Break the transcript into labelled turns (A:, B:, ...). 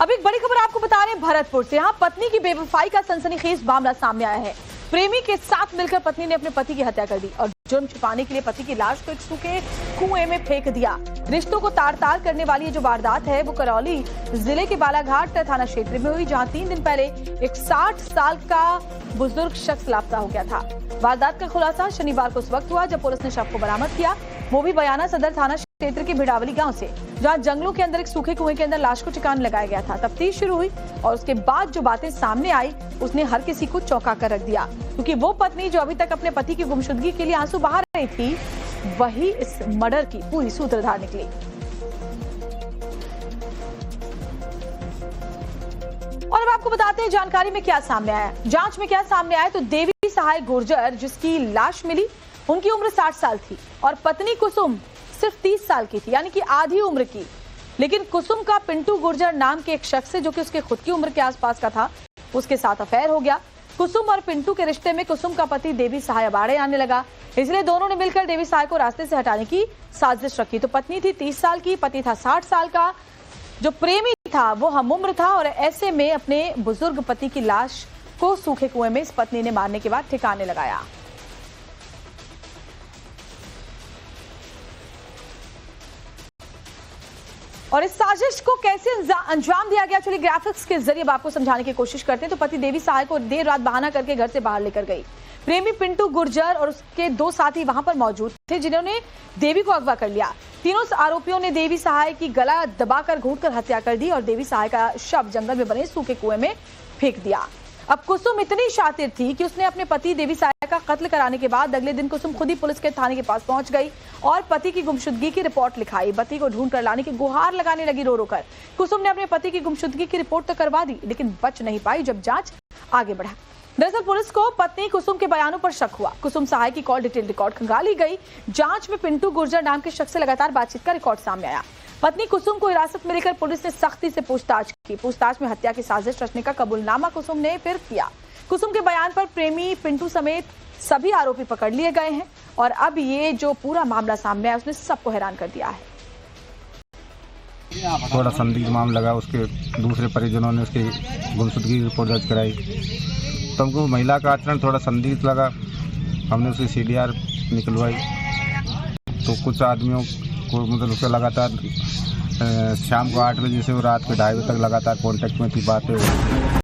A: अब एक बड़ी खबर आपको बता रहे हैं भरतपुर से। यहाँ पत्नी की बेवफाई का सनसनीखेज मामला सामने आया है। प्रेमी के साथ मिलकर पत्नी ने अपने पति की हत्या कर दी और जुर्म छुपाने के लिए पति की लाश को एक सूखे कुएं में फेंक दिया। रिश्तों को तार-तार करने वाली ये जो वारदात है वो करौली जिले के बालाघाट थाना क्षेत्र में हुई, जहां 3 दिन पहले एक 60 साल का बुजुर्ग शख्स लापता हो गया था। वारदात का खुलासा शनिवार को उस वक्त हुआ जब पुलिस ने शव को बरामद किया, वो भी बयाना सदर थाना क्षेत्र के भिड़ावली गांव से, जहां जंगलों के अंदर एक सूखे कुएं के अंदर लाश को ठिकाने लगाया गया था। तफ्तीश शुरू हुई और उसके बाद जो बातें सामने आई उसने हर किसी को चौंका कर रख दिया, क्योंकि वो पत्नी जो अभी तक अपने पति की गुमशुदगी के लिए आंसू बहा रही थी, वही इस मर्डर की पूरी सूत्रधार निकली। और अब आपको बताते हैं जानकारी में क्या सामने आया। जांच में क्या सामने आया तो देवी सहाय गुर्जर जिसकी लाश मिली, उनकी उम्र 60 साल थी और पत्नी कुसुम सिर्फ 30 साल की थी, यानी कि आधी उम्र की। लेकिन कुसुम का पिंटू गुर्जर नाम के एक शख्स से, जो कि उसके खुद की उम्र के आसपास का था, उसके साथ अफेयर हो गया। कुसुम और पिंटू के रिश्ते में कुसुम का पति देवी सहाय अबाड़े आने लगा, इसलिए दोनों ने मिलकर देवी सहाय को रास्ते से हटाने की साजिश रखी। तो पत्नी थी 30 साल की, पति था 60 साल का। जो प्रेमी था वो हम उम्र था और ऐसे में अपने बुजुर्ग पति की लाश को सूखे कुएं में इस पत्नी ने मारने के बाद ठिकाने लगाया। और इस साजिश को कैसे अंजाम दिया गया, चलिए ग्राफिक्स के जरिए आपको समझाने की कोशिश करते हैं। तो पति देवी सहाय को देर रात बहाना करके घर से बाहर लेकर गई। प्रेमी पिंटू गुर्जर और उसके 2 साथी वहां पर मौजूद थे, जिन्होंने देवी को अगवा कर लिया। तीनों आरोपियों ने देवी सहाय की गला दबाकर घूंटकर हत्या कर दी और देवी सहाय का शव जंगल में बने सूखे कुएं में फेंक दिया। अब कुसुम इतनी शातिर थी कि उसने अपने पति देवी सहाय का कत्ल कराने के बाद अगले दिन कुसुम खुद ही पुलिस के थाने के पास पहुंच गई और पति की गुमशुदगी की रिपोर्ट लिखाई। पति को ढूंढ कर लाने की गुहार लगाने लगी रो रो कर। कुसुम ने अपने पति की गुमशुदगी की रिपोर्ट तो करवा दी, लेकिन बच नहीं पाई जब जांच आगे बढ़ा। दरअसल पुलिस को पत्नी कुसुम के बयानों पर शक हुआ। कुसुम सहाय की कॉल डिटेल रिकॉर्ड खंगाली गई। जांच में पिंटू गुर्जर नाम के शख्स से लगातार बातचीत का रिकॉर्ड सामने आया। पत्नी कुसुम को हिरासत में लेकर पुलिस ने सख्ती से पूछताछ की। पूछताछ में हत्या की साजिश रचने का कबूलनामा कुसुम ने फिर किया। कुसुम के बयान पर प्रेमी पिंटू समेत सभी आरोपी पकड़ लिए गए हैं और अब ये जो पूरा मामला सामने आया उसने सबको हैरान कर दिया है।
B: थोड़ा संदिग्ध मामला लगा, उसके दूसरे परिजनों ने उसकी गुमशुदगी की रिपोर्ट दर्ज कराई, तो हमको महिला का आचरण थोड़ा संदिग्ध लगा। हमने उसकी CDR निकलवाई, तो कुछ आदमियों को मतलब उसका लगातार शाम को 8 बजे से रात के 2:30 बजे तक लगातार कांटेक्ट में थी, बातें